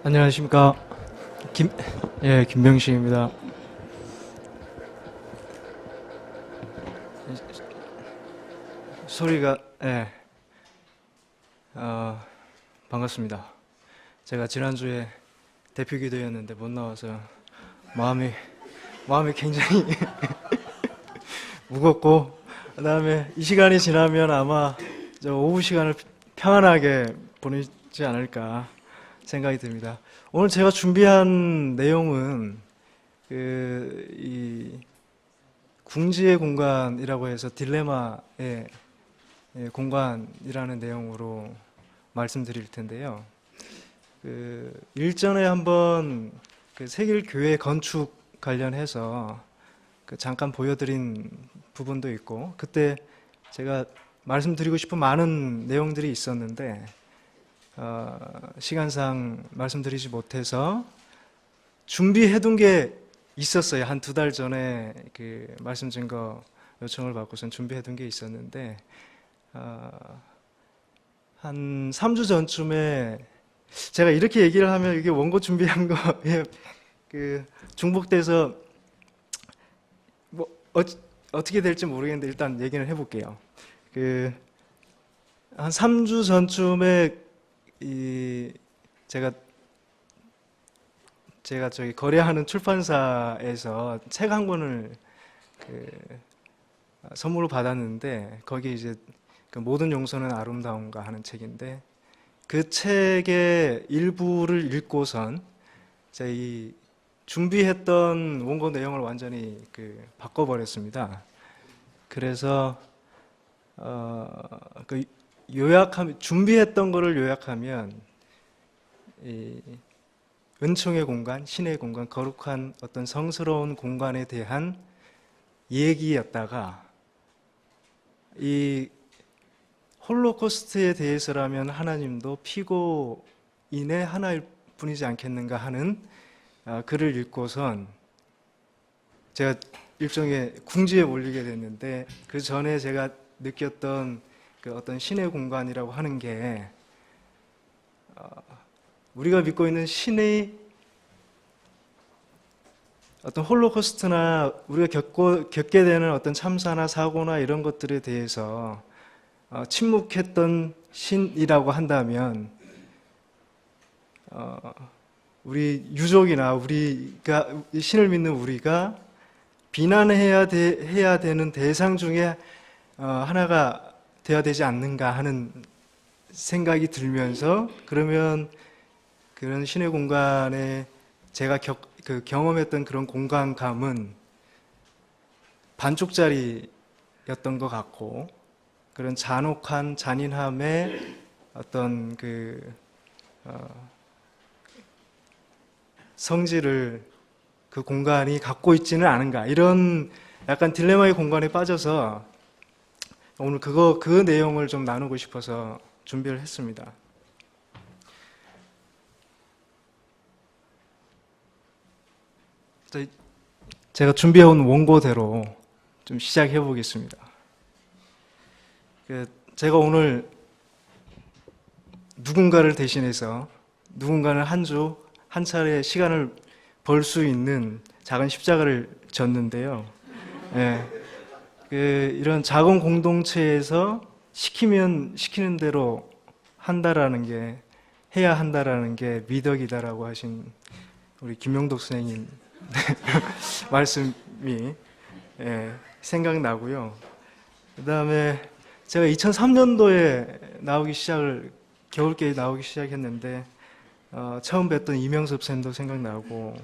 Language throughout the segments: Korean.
안녕하십니까. 김, 김병식입니다. 소리가, 어, 반갑습니다. 제가 지난주에 대표 기도였는데 못 나와서 마음이 굉장히 무겁고, 그 다음에 이 시간이 지나면 아마 저 오후 시간을 평안하게 보내지 않을까 생각이 듭니다. 오늘 제가 준비한 내용은 이 궁지의 공간이라고 해서 딜레마의 공간이라는 내용으로 말씀드릴 텐데요. 일전에 한번 세길교회 건축 관련해서 잠깐 보여드린 부분도 있고, 그때 제가 말씀드리고 싶은 많은 내용들이 있었는데 시간상 말씀드리지 못해서 준비해둔 게 있었어요. 한 두 달 전에 말씀 증거 요청을 받고선 준비해둔 게 있었는데 한 3주 전쯤에 제가 이렇게 얘기를 하면 이게 원고 준비한 거에 중복돼서 뭐 어떻게 될지 모르겠는데 일단 얘기를 해볼게요. 한 3주 전쯤에 제가 저기 거래하는 출판사에서 책 한 권을 선물로 받았는데, 거기 이제 모든 용서는 아름다움가 하는 책인데, 그 책의 일부를 읽고선 제가 이 준비했던 원고 내용을 완전히 바꿔버렸습니다. 그래서 요약하면, 준비했던 거를 요약하면 이 은총의 공간, 신의 공간, 거룩한 어떤 성스러운 공간에 대한 얘기였다가, 이 홀로코스트에 대해서라면 하나님도 피고인의 하나일 뿐이지 않겠는가 하는 글을 읽고선 제가 일종의 궁지에 몰리게 됐는데, 그 전에 제가 느꼈던 어떤 신의 공간이라고 하는 게 우리가 믿고 있는 신의 어떤 홀로코스트나 우리가 겪게 되는 어떤 참사나 사고나 이런 것들에 대해서 침묵했던 신이라고 한다면, 우리 유족이나 우리가 신을 믿는 우리가 비난해야 되는 대상 중에 하나가 되어야 되지 않는가 하는 생각이 들면서, 그러면 그런 신의 공간에 제가 경험했던 그런 공간감은 반쪽짜리였던 것 같고, 그런 잔혹한 잔인함의 어떤 성질을 그 공간이 갖고 있지는 않은가, 이런 약간 딜레마의 공간에 빠져서 오늘 그 내용을 좀 나누고 싶어서 준비를 했습니다. 제가 준비해온 원고대로 좀 시작해 보겠습니다. 제가 오늘 누군가를 대신해서 누군가는 한 차례 시간을 벌 수 있는 작은 십자가를 졌는데요. 이런 작은 공동체에서 시키는 대로 해야 한다라는 게 미덕이다라고 하신 우리 김용덕 선생님 말씀이 생각나고요. 그 다음에 제가 2003년도에 겨울계에 나오기 시작했는데, 처음 뵀던 이명섭 쌤도 생각나고,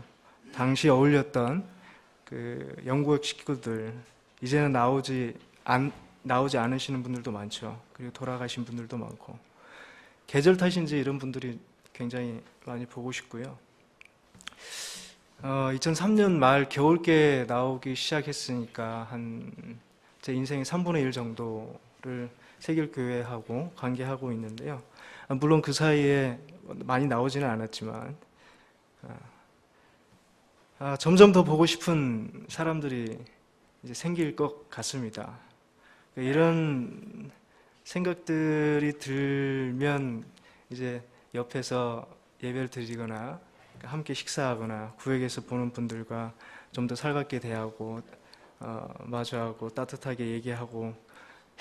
당시 어울렸던 연구역 식구들, 이제는 나오지 않으시는 분들도 많죠. 그리고 돌아가신 분들도 많고, 계절 탓인지 이런 분들이 굉장히 많이 보고 싶고요. 2003년 말 겨울께 나오기 시작했으니까 제 인생의 3분의 1 정도를 세길교회하고 관계하고 있는데요. 물론 그 사이에 많이 나오지는 않았지만 점점 더 보고 싶은 사람들이 이제 생길 것 같습니다. 이런 생각들이 들면 이제 옆에서 예배를 드리거나 함께 식사하거나 구역에서 보는 분들과 좀 더 살갑게 대하고 마주하고 따뜻하게 얘기하고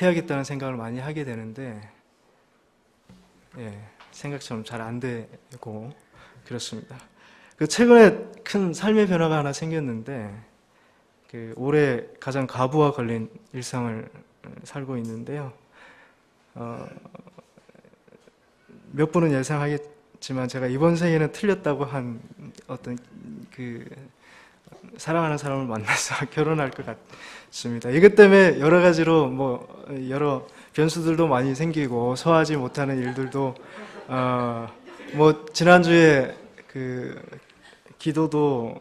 해야겠다는 생각을 많이 하게 되는데 생각처럼 잘 안 되고 그렇습니다. 최근에 큰 삶의 변화가 하나 생겼는데 올해 가장 과부하 걸린 일상을 살고 있는데요. 몇 분은 예상하겠지만 제가 이번 생에는 틀렸다고 한 어떤 사랑하는 사람을 만나서 결혼할 것 같습니다. 이것 때문에 여러 가지로 여러 변수들도 많이 생기고 소화하지 못하는 일들도 지난주에 기도도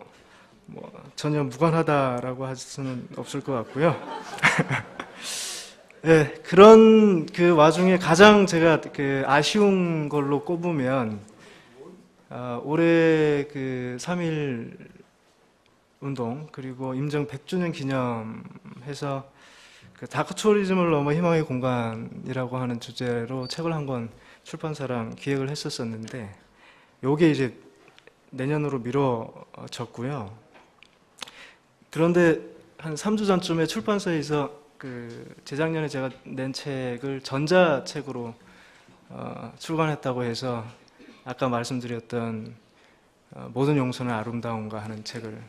전혀 무관하다라고 할 수는 없을 것 같고요. 네, 그런 와중에 가장 제가 아쉬운 걸로 꼽으면 올해 3.1 운동 그리고 임정 100주년 기념해서 다크 투어리즘을 넘어 희망의 공간이라고 하는 주제로 책을 한 권 출판사랑 기획을 했었었는데 요게 이제 내년으로 미뤄졌고요. 그런데 한 3주 전쯤에 출판사에서 재작년에 제가 낸 책을 전자책으로 출간했다고 해서 아까 말씀드렸던 모든 용서는 아름다운가 하는 책을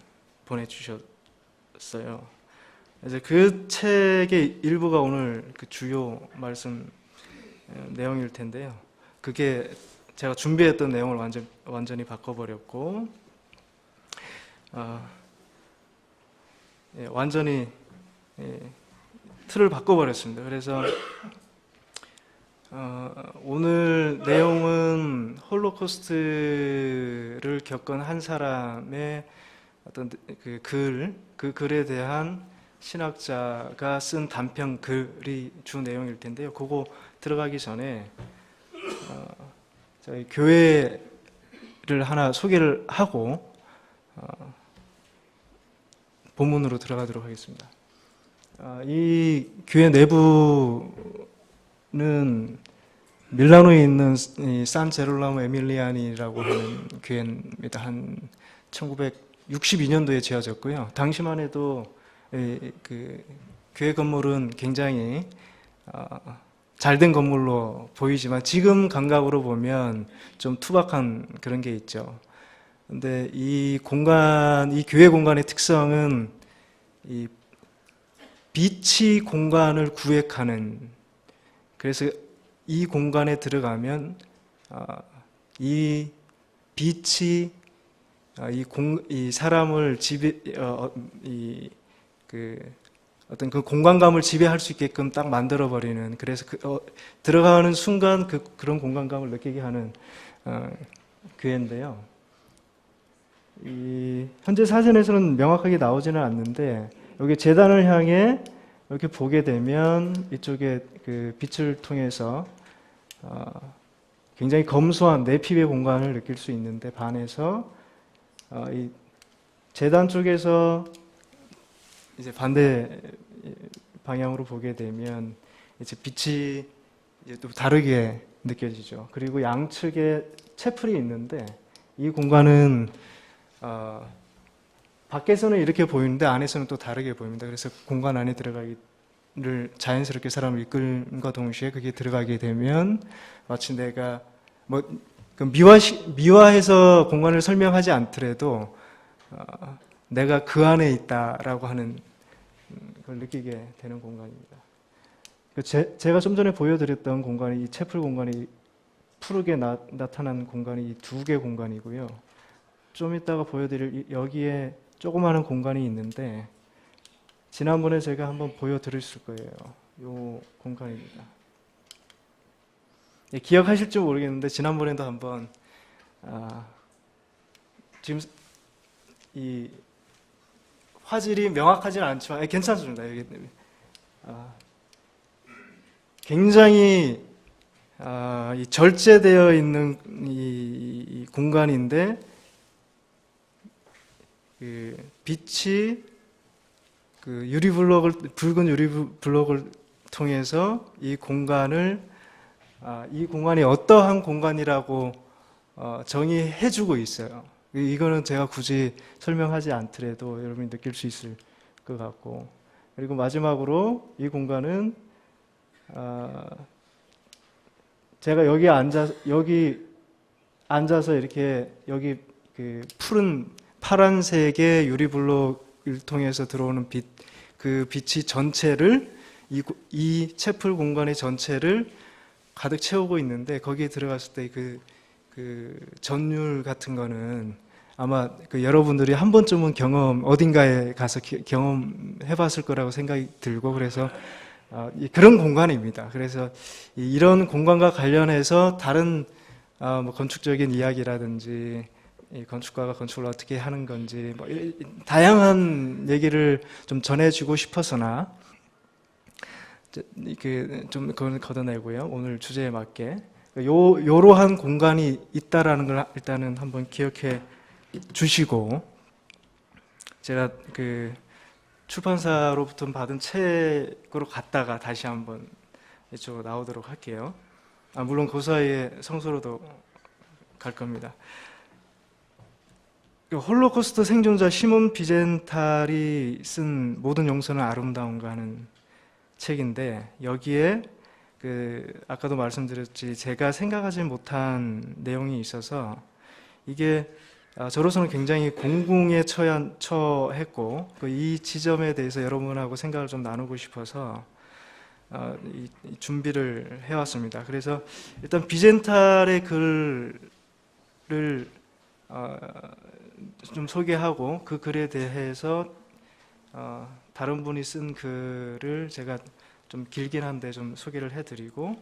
보내주셨어요. 그래서 그 책의 일부가 오늘 주요 말씀 내용일 텐데요. 그게 제가 준비했던 내용을 완전히 바꿔버렸고 완전히 틀을 바꿔버렸습니다. 그래서 오늘 내용은 홀로코스트를 겪은 한 사람의 어떤 그 글에 대한 신학자가 쓴 단편 글이 주 내용일 텐데요. 그거 들어가기 전에 저희 교회를 하나 소개를 하고 본문으로 들어가도록 하겠습니다. 이 교회 내부는 밀라노에 있는 산 제롤라모 에밀리안이라고 하는 교회입니다. 한 1962년도에 지어졌고요. 당시만 해도 교회 건물은 굉장히 잘된 건물로 보이지만 지금 감각으로 보면 좀 투박한 그런 게 있죠. 근데 이 교회 공간의 특성은 이 빛이 공간을 구획하는, 그래서 이 공간에 들어가면 이 빛이 이 사람을 어떤 그 공간감을 지배할 수 있게끔 딱 만들어버리는, 그래서 들어가는 순간 그런 공간감을 느끼게 하는 교회인데요. 현재 사진에서는 명확하게 나오지는 않는데 여기 제단을 향해 이렇게 보게 되면 이쪽에 그 빛을 통해서 굉장히 검소한 내피의 공간을 느낄 수 있는데 반해서 이 제단 쪽에서 이제 반대 방향으로 보게 되면 이제 빛이 이제 또 다르게 느껴지죠. 그리고 양측에 채플이 있는데 이 공간은 밖에서는 이렇게 보이는데 안에서는 또 다르게 보입니다. 그래서 공간 안에 들어가기를 자연스럽게 사람을 이끌는과 동시에 그게 들어가게 되면 마치 내가 미화해서 공간을 설명하지 않더라도 내가 그 안에 있다라고 하는 걸 느끼게 되는 공간입니다. 제가 좀 전에 보여드렸던 공간이 이 채플 공간이 푸르게 나타난 공간이 이 두 개 공간이고요. 좀 이따가 보여드릴 여기에 조그마한 공간이 있는데 지난번에 제가 한번 보여드렸을 거예요. 이 공간입니다. 기억하실지 모르겠는데 지난번에도 한번 지금 이 화질이 명확하지는 않지만 괜찮습니다. 여기 굉장히 이 절제되어 있는 이 공간인데 그 빛이 그 붉은 유리 블록을 통해서 이 공간이 어떠한 공간이라고 정의해주고 있어요. 이거는 제가 굳이 설명하지 않더라도 여러분이 느낄 수 있을 것 같고, 그리고 마지막으로 이 공간은 제가 여기 앉아서 이렇게 여기 그 푸른 파란색의 유리블록을 통해서 들어오는 빛, 그 빛이 전체를 이 채플 공간의 전체를 가득 채우고 있는데, 거기에 들어갔을 때 그 전율 같은 거는 아마 그 여러분들이 한 번쯤은 어딘가에 가서 경험해 봤을 거라고 생각이 들고, 그래서 그런 공간입니다. 그래서 이런 공간과 관련해서 다른 뭐 건축적인 이야기라든지 이 건축가가 건축을 어떻게 하는 건지 뭐 다양한 얘기를 좀 전해주고 싶어서나 좀 그건 걷어내고요. 오늘 주제에 맞게 요러한 공간이 있다라는 걸 일단은 한번 기억해 주시고, 제가 그 출판사로부터 받은 책으로 갔다가 다시 한번 이쪽으로 나오도록 할게요. 물론 그 사이에 성서로도 갈 겁니다. 홀로코스트 생존자 시몬 비젠탈이 쓴 모든 용서는 아름다운가 하는 책인데, 여기에 아까도 말씀드렸지, 제가 생각하지 못한 내용이 있어서 이게 저로서는 굉장히 공공에 처했고, 이 지점에 대해서 여러분하고 생각을 좀 나누고 싶어서 이 준비를 해왔습니다. 그래서 일단 비젠탈의 글을 좀 소개하고, 그 글에 대해서 다른 분이 쓴 글을 제가 좀 길긴 한데 좀 소개를 해드리고,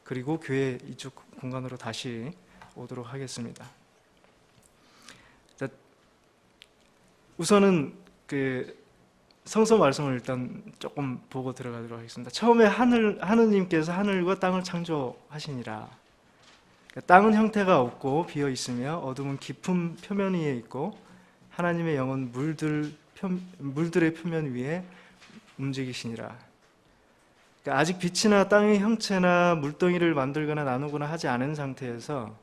그리고 교회 이쪽 공간으로 다시 오도록 하겠습니다. 자, 우선은 그 성서 말씀을 일단 조금 보고 들어가도록 하겠습니다. 처음에 하느님께서 하늘과 땅을 창조하시니라. 땅은 형태가 없고 비어 있으며 어둠은 깊은 표면 위에 있고 하나님의 영은 물들의 표면 위에 움직이시니라. 그러니까 아직 빛이나 땅의 형체나 물덩이를 만들거나 나누거나 하지 않은 상태에서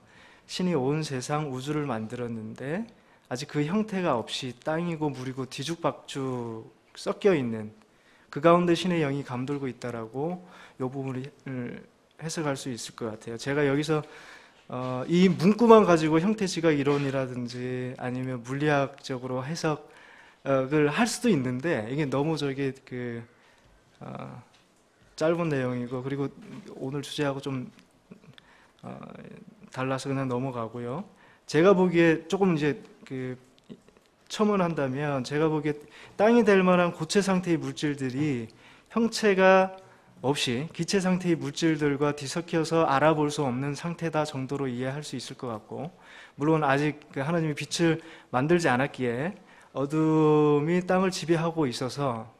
신이 온 세상 우주를 만들었는데, 아직 그 형태가 없이 땅이고 물이고 뒤죽박죽 섞여 있는 그 가운데 신의 영이 감돌고 있다라고 이 부분을 해석할 수 있을 것 같아요. 제가 여기서 이 문구만 가지고 형태지각 이론이라든지 아니면 물리학적으로 해석을 할 수도 있는데, 이게 너무 짧은 내용이고, 그리고 오늘 주제하고 좀 달라서 그냥 넘어가고요. 제가 보기에 조금 이제 첨언한다면, 제가 보기에 땅이 될 만한 고체 상태의 물질들이 형체가 없이 기체 상태의 물질들과 뒤섞여서 알아볼 수 없는 상태다 정도로 이해할 수 있을 것 같고, 물론 아직 하나님이 빛을 만들지 않았기에 어둠이 땅을 지배하고 있어서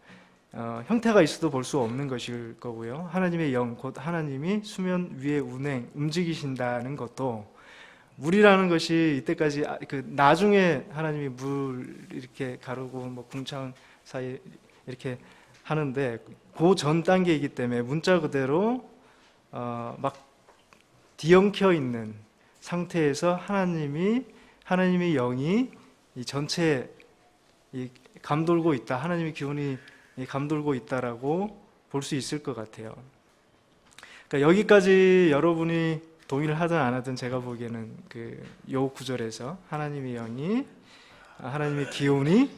형태가 있어도 볼 수 없는 것일 거고요. 하나님의 영, 곧 하나님이 수면 위에 움직이신다는 것도, 물이라는 것이 이때까지 나중에 하나님이 물 이렇게 가르고 뭐 궁창 사이 이렇게 하는데, 그 전 단계이기 때문에 문자 그대로 막 뒤엉켜 있는 상태에서 하나님의 영이 이 전체에 감돌고 있다, 하나님의 기운이 감돌고 있다라고 볼 수 있을 것 같아요. 그러니까 여기까지 여러분이 동의를 하든 안 하든 제가 보기에는 요 구절에서 하나님의 영이, 하나님의 기운이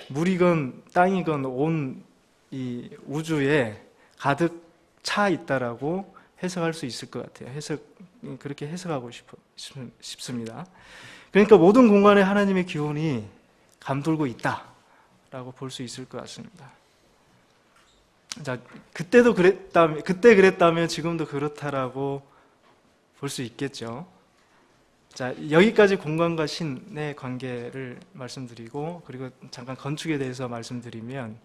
물이건 땅이건 온 이 우주에 가득 차 있다라고 해석할 수 있을 것 같아요. 그렇게 해석하고 싶습니다. 그러니까 모든 공간에 하나님의 기운이 감돌고 있다라고 볼 수 있을 것 같습니다. 자, 그때 그랬다면 지금도 그렇다라고 볼 수 있겠죠. 자, 여기까지 공간과 신의 관계를 말씀드리고, 그리고 잠깐 건축에 대해서 말씀드리면,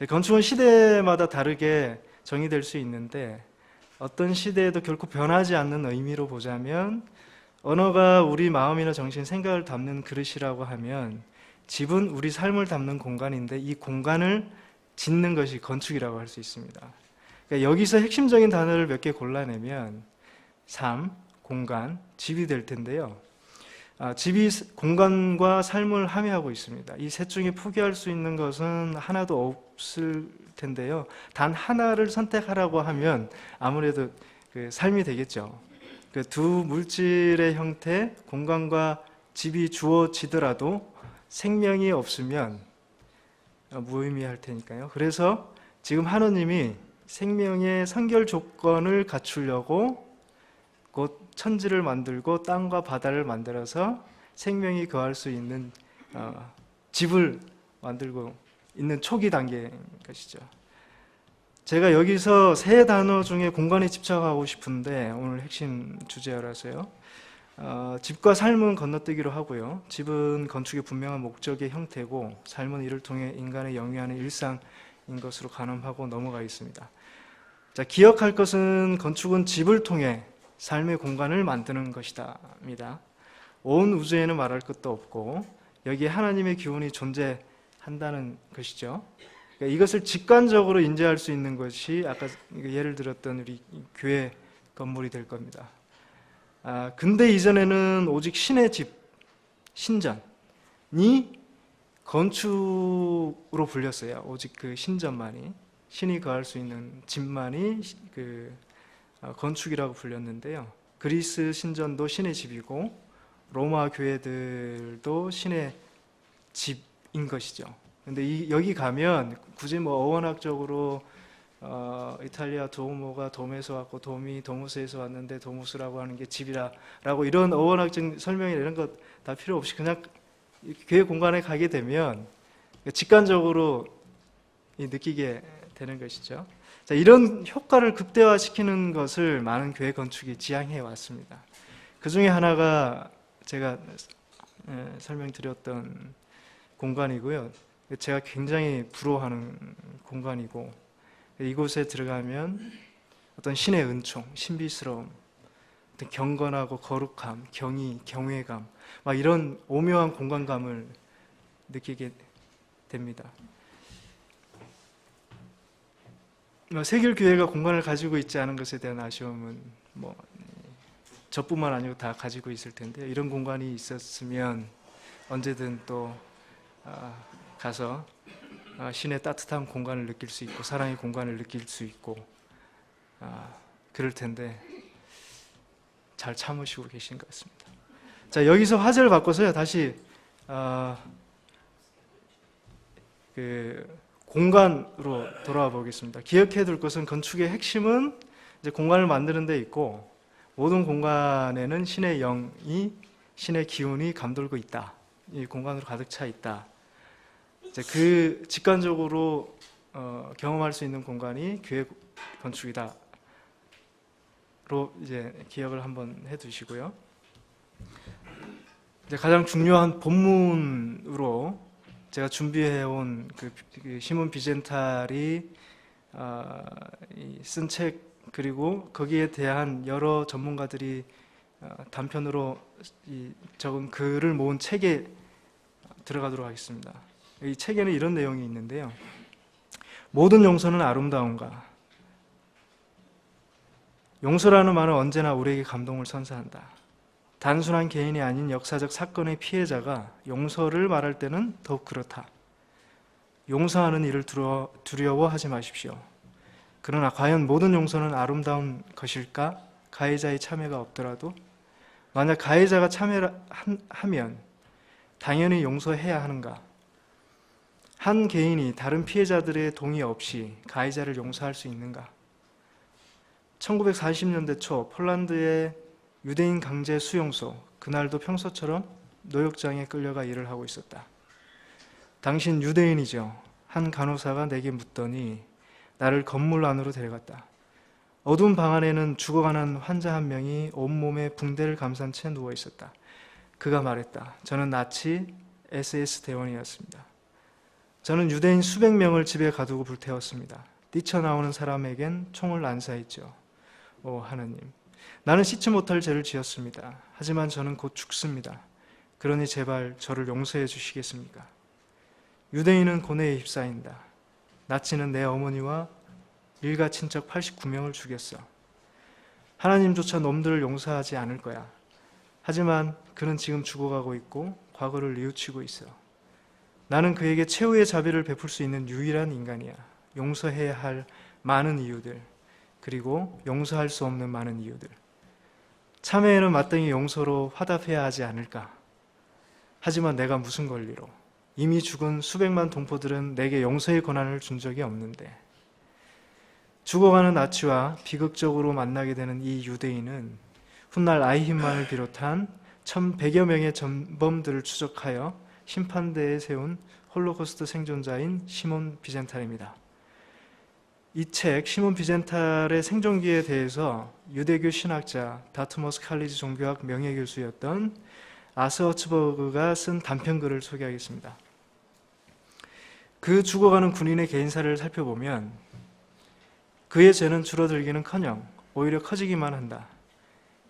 건축은 시대마다 다르게 정의될 수 있는데, 어떤 시대에도 결코 변하지 않는 의미로 보자면, 언어가 우리 마음이나 정신, 생각을 담는 그릇이라고 하면, 집은 우리 삶을 담는 공간인데, 이 공간을 짓는 것이 건축이라고 할 수 있습니다. 그러니까 여기서 핵심적인 단어를 몇 개 골라내면 삶, 공간, 집이 될 텐데요. 집이 공간과 삶을 함의하고 있습니다. 이 셋 중에 포기할 수 있는 것은 하나도 없을 텐데요. 단 하나를 선택하라고 하면 아무래도 그 삶이 되겠죠. 그 두 물질의 형태, 공간과 집이 주어지더라도 생명이 없으면 무의미할 테니까요. 그래서 지금 하느님이 생명의 선결 조건을 갖추려고 곧 천지를 만들고 땅과 바다를 만들어서 생명이 거할 수 있는 집을 만들고 있는 초기 단계인 것이죠. 제가 여기서 세 단어 중에 공간에 집착하고 싶은데 오늘 핵심 주제라서요. 집과 삶은 건너뛰기로 하고요. 집은 건축의 분명한 목적의 형태고 삶은 이를 통해 인간의 영위하는 일상인 것으로 가늠하고 넘어가겠습니다. 자, 기억할 것은 건축은 집을 통해 삶의 공간을 만드는 것이다입니다. 온 우주에는 말할 것도 없고 여기에 하나님의 기운이 존재한다는 것이죠. 그러니까 이것을 직관적으로 인지할 수 있는 것이 아까 예를 들었던 우리 교회 건물이 될 겁니다. 근데 이전에는 오직 신의 집, 신전이 건축으로 불렸어요. 오직 그 신전만이, 신이 거할 수 있는 집만이 건축이라고 불렸는데요. 그리스 신전도 신의 집이고 로마 교회들도 신의 집인 것이죠. 근데 여기 가면 굳이 뭐 어원학적으로 이탈리아 도우모가 돔에서 왔고 돔이 도무스에서 왔는데 도무스라고 하는 게 집이라라고 이런 어원학적 설명이나 이런 것 다 필요 없이 그냥 교회 공간에 가게 되면 직관적으로 느끼게 되는 것이죠. 자, 이런 효과를 극대화시키는 것을 많은 교회 건축이 지향해 왔습니다. 그 중에 하나가 제가 설명드렸던 공간이고요. 제가 굉장히 부러워하는 공간이고 이곳에 들어가면 어떤 신의 은총, 신비스러움, 어떤 경건하고 거룩함, 경의, 경외감 막 이런 오묘한 공간감을 느끼게 됩니다. 세길교회가 공간을 가지고 있지 않은 것에 대한 아쉬움은 저뿐만 아니고 다 가지고 있을 텐데요. 이런 공간이 있었으면 언제든 또 가서 신의 따뜻한 공간을 느낄 수 있고 사랑의 공간을 느낄 수 있고 그럴 텐데 잘 참으시고 계신 것 같습니다. 자, 여기서 화제를 바꿔서요. 다시 공간으로 돌아와 보겠습니다. 기억해 둘 것은 건축의 핵심은 이제 공간을 만드는 데 있고 모든 공간에는 신의 영이 신의 기운이 감돌고 있다. 이 공간으로 가득 차 있다. 이제 그 직관적으로 경험할 수 있는 공간이 교회 건축이다로 이제 기억을 한번 해두시고요. 이제 가장 중요한 본문으로 제가 준비해온 그 시몬 비젠탈이 쓴 책 그리고 거기에 대한 여러 전문가들이 단편으로 적은 글을 모은 책에 들어가도록 하겠습니다. 이 책에는 이런 내용이 있는데요. 모든 용서는 아름다운가? 용서라는 말은 언제나 우리에게 감동을 선사한다. 단순한 개인이 아닌 역사적 사건의 피해자가 용서를 말할 때는 더욱 그렇다. 용서하는 일을 두려워하지 마십시오. 그러나 과연 모든 용서는 아름다운 것일까? 가해자의 참여가 없더라도? 만약 가해자가 참여하면 당연히 용서해야 하는가? 한 개인이 다른 피해자들의 동의 없이 가해자를 용서할 수 있는가? 1940년대 초 폴란드의 유대인 강제 수용소, 그날도 평소처럼 노역장에 끌려가 일을 하고 있었다. 당신 유대인이죠? 한 간호사가 내게 묻더니 나를 건물 안으로 데려갔다. 어두운 방 안에는 죽어가는 환자 한 명이 온몸에 붕대를 감싼 채 누워 있었다. 그가 말했다. 저는 나치 SS 대원이었습니다. 저는 유대인 수백 명을 집에 가두고 불태웠습니다. 뛰쳐나오는 사람에겐 총을 난사했죠. 오 하나님, 나는 씻지 못할 죄를 지었습니다. 하지만 저는 곧 죽습니다. 그러니 제발 저를 용서해 주시겠습니까? 유대인은 고뇌에 휩싸인다. 나치는 내 어머니와 일가 친척 89명을 죽였어. 하나님조차 놈들을 용서하지 않을 거야. 하지만 그는 지금 죽어가고 있고 과거를 뉘우치고 있어. 나는 그에게 최후의 자비를 베풀 수 있는 유일한 인간이야. 용서해야 할 많은 이유들, 그리고 용서할 수 없는 많은 이유들. 참회에는 마땅히 용서로 화답해야 하지 않을까? 하지만 내가 무슨 권리로? 이미 죽은 수백만 동포들은 내게 용서의 권한을 준 적이 없는데. 죽어가는 나치와 비극적으로 만나게 되는 이 유대인은 훗날 아이힌만을 비롯한 1100여 명의 전범들을 추적하여 심판대에 세운 홀로코스트 생존자인 시몬 비젠탈입니다. 이 책 시몬 비젠탈의 생존기에 대해서 유대교 신학자 다트머스 칼리지 종교학 명예교수였던 아스 허츠버그가 쓴 단편글을 소개하겠습니다. 그 죽어가는 군인의 개인사를 살펴보면 그의 죄는 줄어들기는커녕 오히려 커지기만 한다.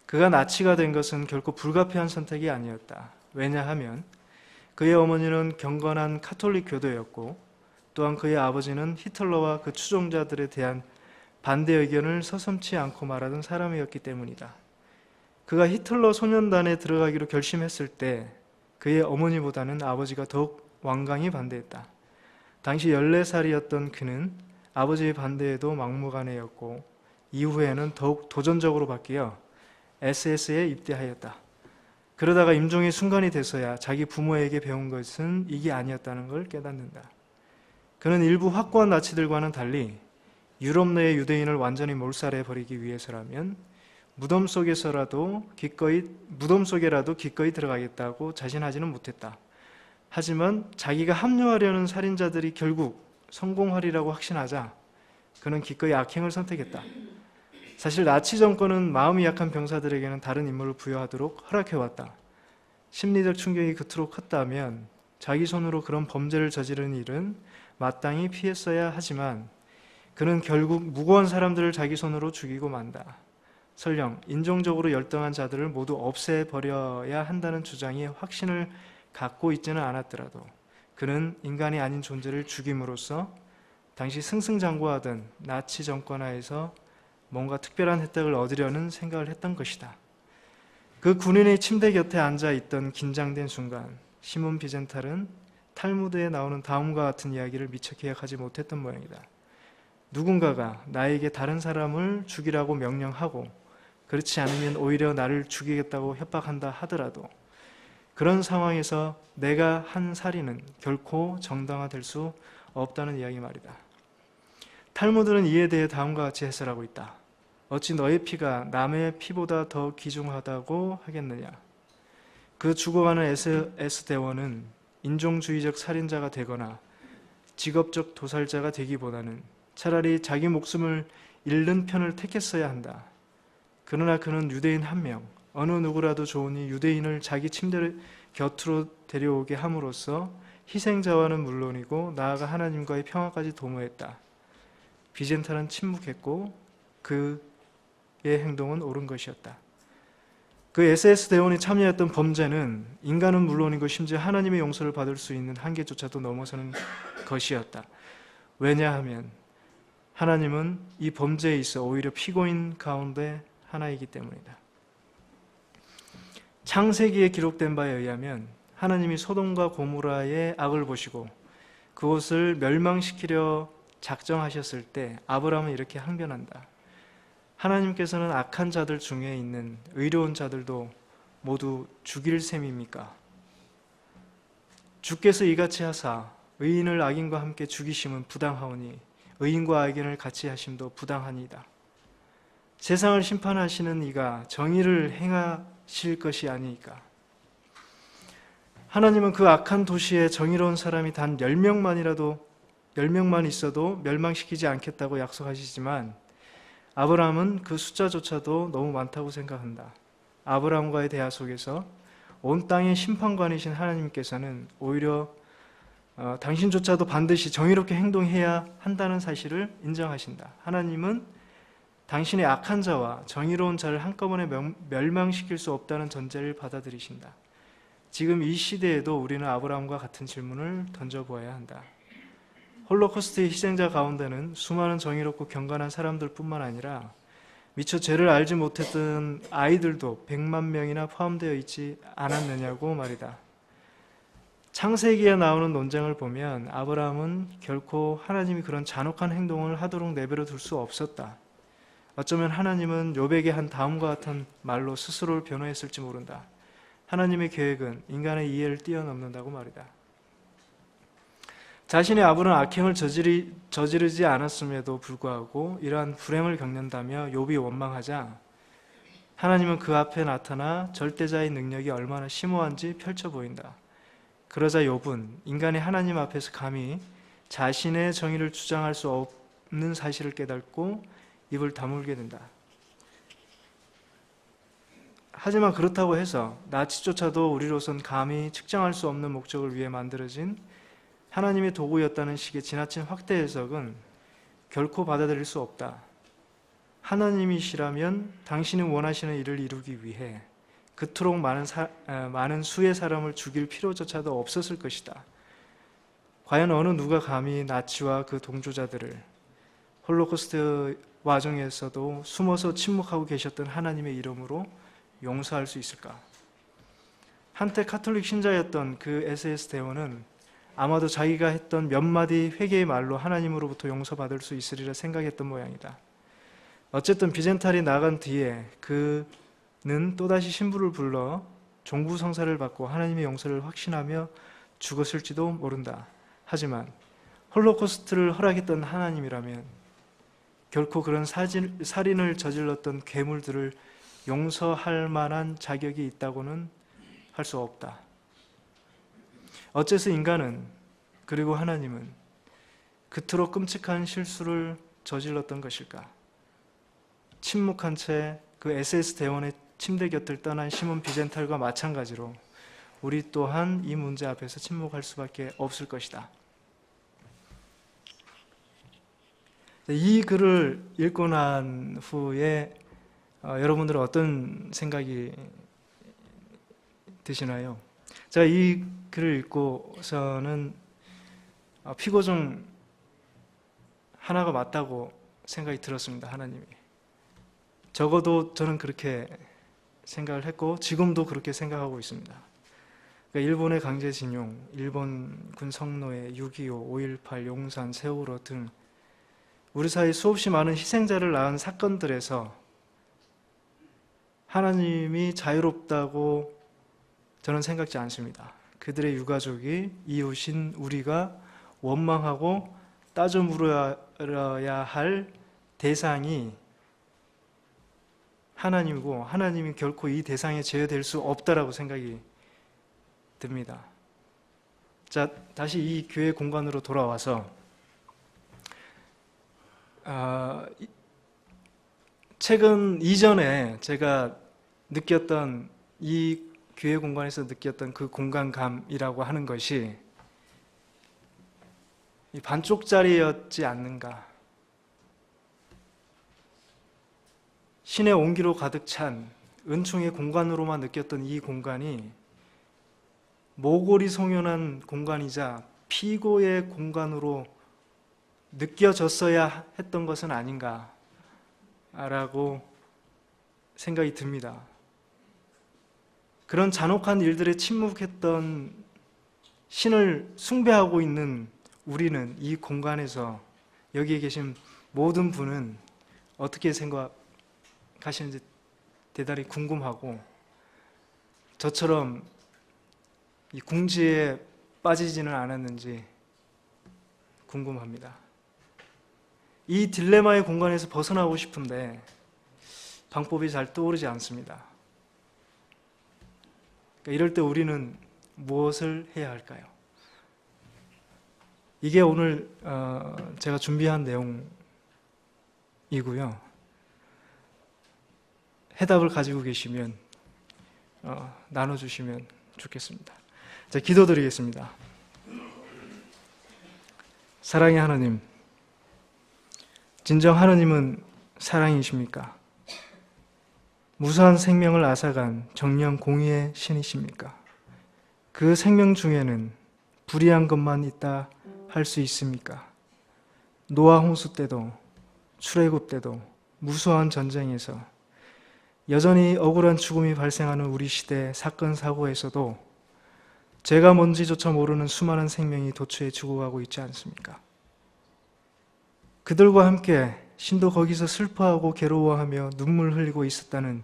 그가 나치가 된 것은 결코 불가피한 선택이 아니었다. 왜냐하면 그의 어머니는 경건한 카톨릭 교도였고 또한 그의 아버지는 히틀러와 그 추종자들에 대한 반대 의견을 서슴지 않고 말하던 사람이었기 때문이다. 그가 히틀러 소년단에 들어가기로 결심했을 때 그의 어머니보다는 아버지가 더욱 완강히 반대했다. 당시 14살이었던 그는 아버지의 반대에도 막무가내였고 이후에는 더욱 도전적으로 바뀌어 SS에 입대하였다. 그러다가 임종의 순간이 돼서야 자기 부모에게 배운 것은 이게 아니었다는 걸 깨닫는다. 그는 일부 확고한 나치들과는 달리 유럽 내의 유대인을 완전히 몰살해버리기 위해서라면 무덤 속에라도 기꺼이 들어가겠다고 자신하지는 못했다. 하지만 자기가 합류하려는 살인자들이 결국 성공하리라고 확신하자 그는 기꺼이 악행을 선택했다. 사실 나치 정권은 마음이 약한 병사들에게는 다른 임무를 부여하도록 허락해왔다. 심리적 충격이 그토록 컸다면 자기 손으로 그런 범죄를 저지른 일은 마땅히 피했어야 하지만 그는 결국 무고한 사람들을 자기 손으로 죽이고 만다. 설령 인종적으로 열등한 자들을 모두 없애버려야 한다는 주장에 확신을 갖고 있지는 않았더라도 그는 인간이 아닌 존재를 죽임으로써 당시 승승장구하던 나치 정권 하에서 뭔가 특별한 혜택을 얻으려는 생각을 했던 것이다. 그 군인의 침대 곁에 앉아있던 긴장된 순간 시몬 비젠탈은 탈무드에 나오는 다음과 같은 이야기를 미처 기억하지 못했던 모양이다. 누군가가 나에게 다른 사람을 죽이라고 명령하고 그렇지 않으면 오히려 나를 죽이겠다고 협박한다 하더라도 그런 상황에서 내가 한 살인은 결코 정당화될 수 없다는 이야기 말이다. 탈무드는 이에 대해 다음과 같이 해설하고 있다. 어찌 너의 피가 남의 피보다 더 귀중하다고 하겠느냐? 그 죽어가는 SS 대원은 인종주의적 살인자가 되거나 직업적 도살자가 되기보다는 차라리 자기 목숨을 잃는 편을 택했어야 한다. 그러나 그는 유대인 한 명, 어느 누구라도 좋으니 유대인을 자기 침대 곁으로 데려오게 함으로써 희생자와는 물론이고 나아가 하나님과의 평화까지 도모했다. 비젠탈은 침묵했고 그의 행동은 옳은 것이었다. 그 SS 대원이 참여했던 범죄는 인간은 물론이고 심지어 하나님의 용서를 받을 수 있는 한계조차도 넘어서는 것이었다. 왜냐하면 하나님은 이 범죄에 있어 오히려 피고인 가운데 하나이기 때문이다. 창세기에 기록된 바에 의하면 하나님이 소돔과 고모라의 악을 보시고 그곳을 멸망시키려 작정하셨을 때 아브라함은 이렇게 항변한다. 하나님께서는 악한 자들 중에 있는 의로운 자들도 모두 죽일 셈입니까? 주께서 이같이 하사 의인을 악인과 함께 죽이심은 부당하오니 의인과 악인을 같이 하심도 부당하니이다. 세상을 심판하시는 이가 정의를 행하실 것이 아니니까. 하나님은 그 악한 도시에 정의로운 사람이 단 10명만 있어도 멸망시키지 않겠다고 약속하시지만 아브라함은 그 숫자조차도 너무 많다고 생각한다. 아브라함과의 대화 속에서 온 땅의 심판관이신 하나님께서는 오히려 당신조차도 반드시 정의롭게 행동해야 한다는 사실을 인정하신다. 하나님은 당신의 악한 자와 정의로운 자를 한꺼번에 멸망시킬 수 없다는 전제를 받아들이신다. 지금 이 시대에도 우리는 아브라함과 같은 질문을 던져보아야 한다. 홀로코스트의 희생자 가운데는 수많은 정의롭고 경건한 사람들뿐만 아니라 미처 죄를 알지 못했던 아이들도 100만 명이나 포함되어 있지 않았느냐고 말이다. 창세기에 나오는 논쟁을 보면 아브라함은 결코 하나님이 그런 잔혹한 행동을 하도록 내버려 둘 수 없었다. 어쩌면 하나님은 욥에게 한 다음과 같은 말로 스스로를 변호했을지 모른다. 하나님의 계획은 인간의 이해를 뛰어넘는다고 말이다. 자신의 아버는 악행을 저지르지 않았음에도 불구하고 이러한 불행을 겪는다며 욥이 원망하자 하나님은 그 앞에 나타나 절대자의 능력이 얼마나 심오한지 펼쳐 보인다. 그러자 욥은 인간이 하나님 앞에서 감히 자신의 정의를 주장할 수 없는 사실을 깨닫고 입을 다물게 된다. 하지만 그렇다고 해서 나치조차도 우리로선 감히 측정할 수 없는 목적을 위해 만들어진 하나님의 도구였다는 식의 지나친 확대 해석은 결코 받아들일 수 없다. 하나님이시라면 당신이 원하시는 일을 이루기 위해 그토록 많은 수의 사람을 죽일 필요조차도 없었을 것이다. 과연 어느 누가 감히 나치와 그 동조자들을 홀로코스트 와중에서도 숨어서 침묵하고 계셨던 하나님의 이름으로 용서할 수 있을까? 한때 카톨릭 신자였던 그 SS 대원은 아마도 자기가 했던 몇 마디 회개의 말로 하나님으로부터 용서받을 수 있으리라 생각했던 모양이다. 어쨌든 비젠탈이 나간 뒤에 그는 또다시 신부를 불러 종부성사를 받고 하나님의 용서를 확신하며 죽었을지도 모른다. 하지만 홀로코스트를 허락했던 하나님이라면 결코 그런 살인을 저질렀던 괴물들을 용서할 만한 자격이 있다고는 할 수 없다. 어째서 인간은 그리고 하나님은 그토록 끔찍한 실수를 저질렀던 것일까? 침묵한 채 그 SS 대원의 침대 곁을 떠난 시몬 비젠탈과 마찬가지로 우리 또한 이 문제 앞에서 침묵할 수밖에 없을 것이다. 이 글을 읽고 난 후에 여러분들은 어떤 생각이 드시나요? 제가 이 글을 읽고서는 피고 중 하나가 맞다고 생각이 들었습니다. 하나님이. 적어도 저는 그렇게 생각을 했고 지금도 그렇게 생각하고 있습니다. 그러니까 일본의 강제징용, 일본군 성노예, 6.25, 5.18, 용산, 세월호 등 우리 사이 수없이 많은 희생자를 낳은 사건들에서 하나님이 자유롭다고 저는 생각지 않습니다. 그들의 유가족이 이웃인 우리가 원망하고 따져 물어야 할 대상이 하나님이고 하나님이 결코 이 대상에 제어될 수 없다라고 생각이 듭니다. 자, 다시 이 교회 공간으로 돌아와서 최근 이전에 제가 느꼈던 이 교회 공간에서 느꼈던 그 공간감이라고 하는 것이 반쪽짜리였지 않는가. 신의 온기로 가득 찬 은총의 공간으로만 느꼈던 이 공간이 모골이 송연한 공간이자 피고의 공간으로 느껴졌어야 했던 것은 아닌가라고 생각이 듭니다. 그런 잔혹한 일들에 침묵했던 신을 숭배하고 있는 우리는 이 공간에서 여기에 계신 모든 분은 어떻게 생각하시는지 대단히 궁금하고 저처럼 이 궁지에 빠지지는 않았는지 궁금합니다. 이 딜레마의 공간에서 벗어나고 싶은데 방법이 잘 떠오르지 않습니다. 그러니까 이럴 때 우리는 무엇을 해야 할까요? 이게 오늘 제가 준비한 내용이고요. 해답을 가지고 계시면 나눠주시면 좋겠습니다. 자, 기도드리겠습니다. 사랑의 하나님, 진정 하나님은 사랑이십니까? 무수한 생명을 앗아간 정령 공의의 신이십니까? 그 생명 중에는 불의한 것만 있다 할 수 있습니까? 노아 홍수 때도 출애굽 때도 무수한 전쟁에서 여전히 억울한 죽음이 발생하는 우리 시대 사건 사고에서도 죄가 뭔지조차 모르는 수많은 생명이 도처에 죽어가고 있지 않습니까? 그들과 함께 신도 거기서 슬퍼하고 괴로워하며 눈물 흘리고 있었다는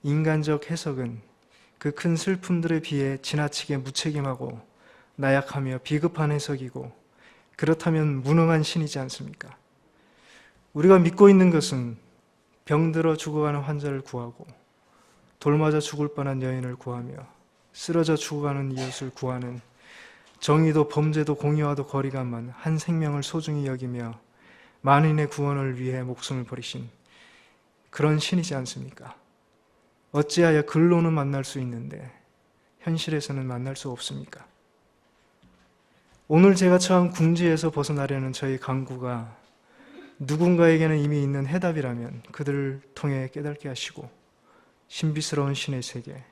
인간적 해석은 그 큰 슬픔들에 비해 지나치게 무책임하고 나약하며 비급한 해석이고, 그렇다면 무능한 신이지 않습니까? 우리가 믿고 있는 것은 병들어 죽어가는 환자를 구하고, 돌 맞아 죽을 뻔한 여인을 구하며, 쓰러져 죽어가는 이웃을 구하는, 정의도 범죄도 공의와도 거리가 먼 한 생명을 소중히 여기며 만인의 구원을 위해 목숨을 버리신 그런 신이지 않습니까? 어찌하여 글로는 만날 수 있는데 현실에서는 만날 수 없습니까? 오늘 제가 처한 궁지에서 벗어나려는 저희 강구가 누군가에게는 이미 있는 해답이라면 그들을 통해 깨닫게 하시고, 신비스러운 신의 세계,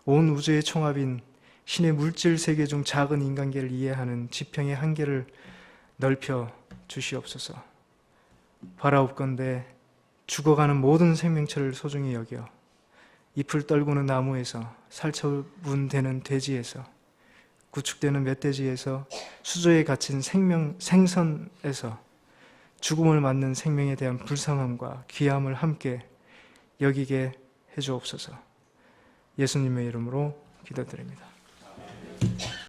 온 우주의 총합인 신의 물질 세계 중 작은 인간계를 이해하는 지평의 한계를 넓혀 주시옵소서. 바라옵건대 죽어가는 모든 생명체를 소중히 여겨 잎을 떨구는 나무에서, 살처분되는 돼지에서, 구축되는 멧돼지에서, 수조에 갇힌 생선에서 죽음을 맞는 생명에 대한 불쌍함과 귀함을 함께 여기게 해주옵소서. 예수님의 이름으로 기도드립니다.